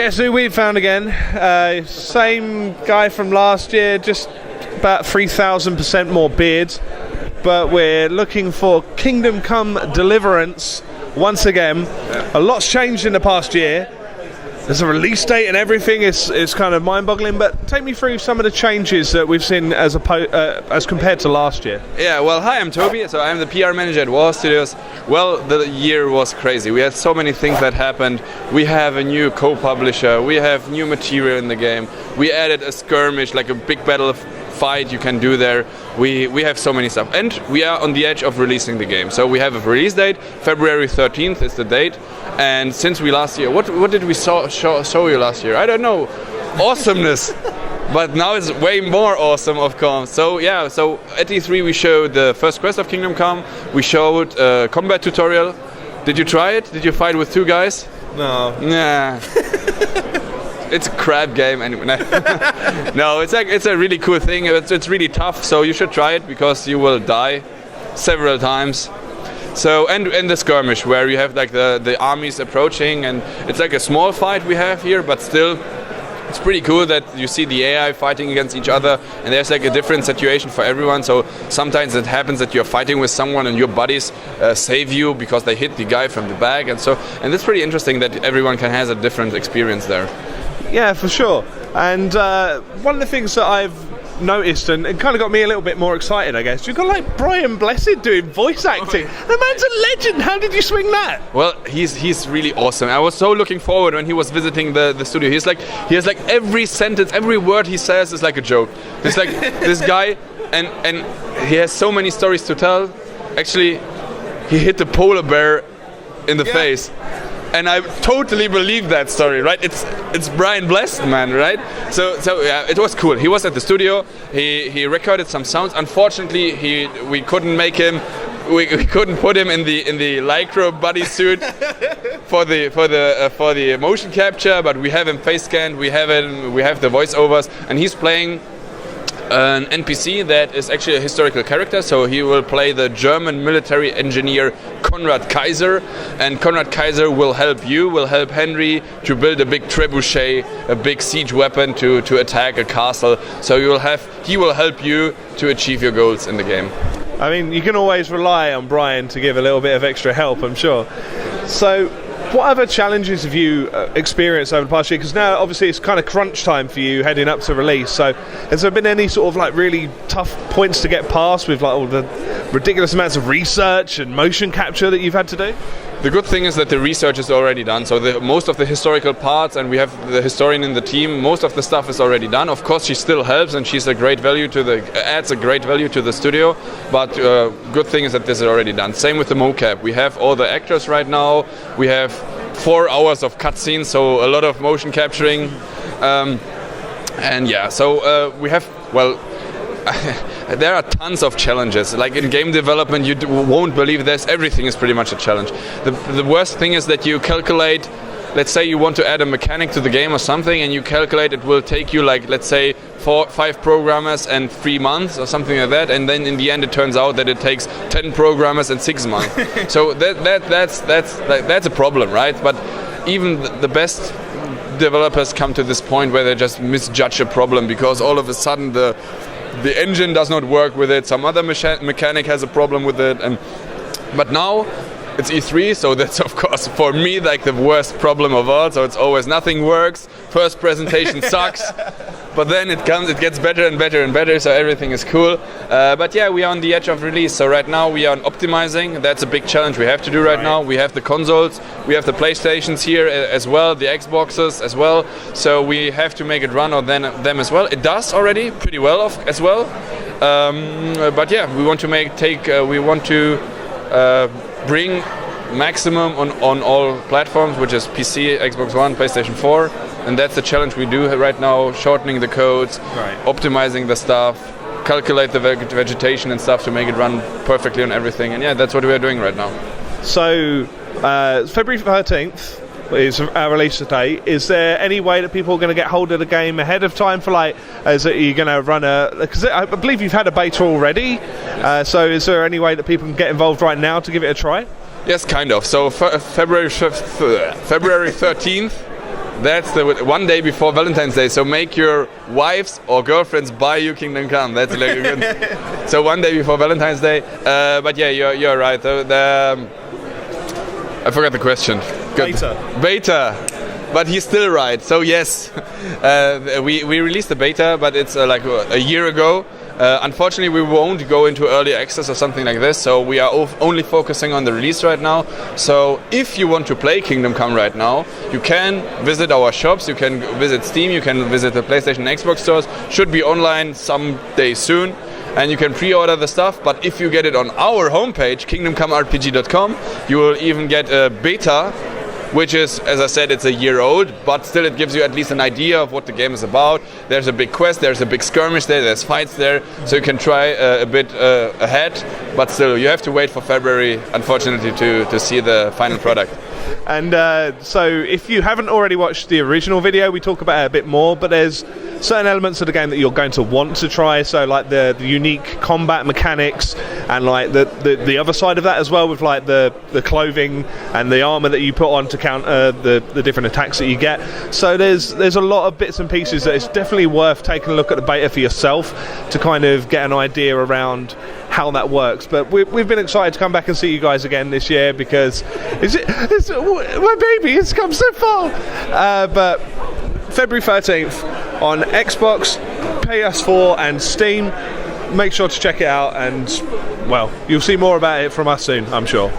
Guess who we found again? Same guy from last year, just about 3,000% more beard. But we're looking for Kingdom Come Deliverance once again. A lot's changed in the past year. There's a release date and everything. It's kind of mind-boggling. But take me through some of the changes that we've seen as compared to last year. Yeah, well, hi, I'm Toby. So I'm the PR manager at War Studios. Well, the year was crazy. We had so many things that happened. We have a new co-publisher. We have new material in the game. We added a skirmish, like a big battle fight you can do there. We have so many stuff, and we are on the edge of releasing the game. So we have a release date. February 13th is the date. And since we last year, what did we show you last year? I don't know. Awesomeness. But now it's way more awesome, of course. So yeah, so at E3 we showed the first quest of Kingdom Come. We showed a combat tutorial. Did you try it? Did you fight with two guys? No. Nah. It's a crap game anyway. No, it's a really cool thing. It's really tough, so you should try it because you will die several times. So and the skirmish where you have like the armies approaching, and it's like a small fight we have here, but still it's pretty cool that you see the AI fighting against each other, and there's like a different situation for everyone. So sometimes it happens that you're fighting with someone and your buddies save you because they hit the guy from the back, and it's pretty interesting that everyone has a different experience there. Yeah, for sure. And one of the things that I've noticed and kind of got me a little bit more excited, I guess, you've got like Brian Blessed doing voice acting. The man's a legend. How did you swing that? Well, he's really awesome. I was so looking forward when he was visiting the studio. He has like every sentence, every word he says is like a joke. He's like this guy, and he has so many stories to tell. Actually, he hit the polar bear in the face. And I totally believe that story, right? It's Brian Blessed, man, right? So yeah, it was cool. He was at the studio. He recorded some sounds. Unfortunately, we couldn't make him. We couldn't put him in the lycra bodysuit for the motion capture. But we have him face scanned. We have the voiceovers, and he's playing an NPC that is actually a historical character, so he will play the German military engineer Konrad Kaiser, and Konrad Kaiser will help Henry to build a big trebuchet, a big siege weapon to attack a castle. So he will help you to achieve your goals in the game. I mean, you can always rely on Brian to give a little bit of extra help, I'm sure. So what other challenges have you experienced over the past year? Because now, obviously, it's kind of crunch time for you heading up to release. So has there been any sort of like really tough points to get past with like all the ridiculous amounts of research and motion capture that you've had to do? The good thing is that the research is already done. So most of the historical parts, and we have the historian in the team, most of the stuff is already done. Of course, she still helps, and she's a great value adds a great value to the studio. But good thing is that this is already done. Same with the mocap. We have all the actors right now. We have 4 hours of cutscenes, so a lot of motion capturing. And yeah, so we have, well, there are tons of challenges. Like in game development, you won't believe everything is pretty much a challenge. The worst thing is that you calculate, let's say you want to add a mechanic to the game or something, and you calculate it will take you like, let's say, 4-5 programmers and 3 months or something like that, and then in the end it turns out that it takes 10 programmers and 6 months. So that's a problem, right? But even the best developers come to this point where they just misjudge a problem because all of a sudden the engine does not work with it, some other mechanic has a problem with it, but now it's E3, so that's of course for me like the worst problem of all. So it's always nothing works, first presentation sucks, but then it gets better and better and better, so everything is cool. But yeah, we are on the edge of release, so right now we are optimizing. That's a big challenge we have to do right now. We have the consoles, we have the PlayStations here as well, the Xboxes as well, so we have to make it run on them as well. It does already pretty well as well, but yeah, we want to bring maximum on all platforms, which is PC, Xbox One, PlayStation 4, and that's the challenge we do right now, shortening the codes, optimizing the stuff, calculate the vegetation and stuff to make it run perfectly on everything, and yeah, that's what we are doing right now. So February 13th is our release date. Is there any way that people are going to get hold of the game ahead of time for like, is it you're going to run because I believe you've had a beta already, so is there any way that people can get involved right now to give it a try? Yes, kind of. So February 13th, That's the one day before Valentine's Day. So make your wives or girlfriends buy you Kingdom Come. That's like a good. So one day before Valentine's Day. But yeah, you're right. I forgot the question. Good. Beta. But he's still right. So yes, we released the beta, but it's like a year ago. Unfortunately, we won't go into early access or something like this, so we are only focusing on the release right now. So if you want to play Kingdom Come right now, you can visit our shops, you can visit Steam, you can visit the PlayStation and Xbox stores. Should be online someday soon, and you can pre-order the stuff. But if you get it on our homepage, kingdomcomerpg.com, you will even get a beta, which is, as I said, it's a year old, but still it gives you at least an idea of what the game is about. There's a big quest, there's a big skirmish there, there's fights there, so you can try a bit ahead, but still you have to wait for February, unfortunately, to see the final product. And so if you haven't already watched the original video, we talk about it a bit more, but there's certain elements of the game that you're going to want to try, so like the unique combat mechanics, and like the other side of that as well, with like the clothing and the armor that you put on to counter the different attacks that you get. So there's a lot of bits and pieces that it's definitely worth taking a look at the beta for yourself to kind of get an idea around how that works. But we've been excited to come back and see you guys again this year, because it's my baby has come so far. But February 13th on Xbox, PS4 and Steam. Make sure to check it out, and well, you'll see more about it from us soon, I'm sure.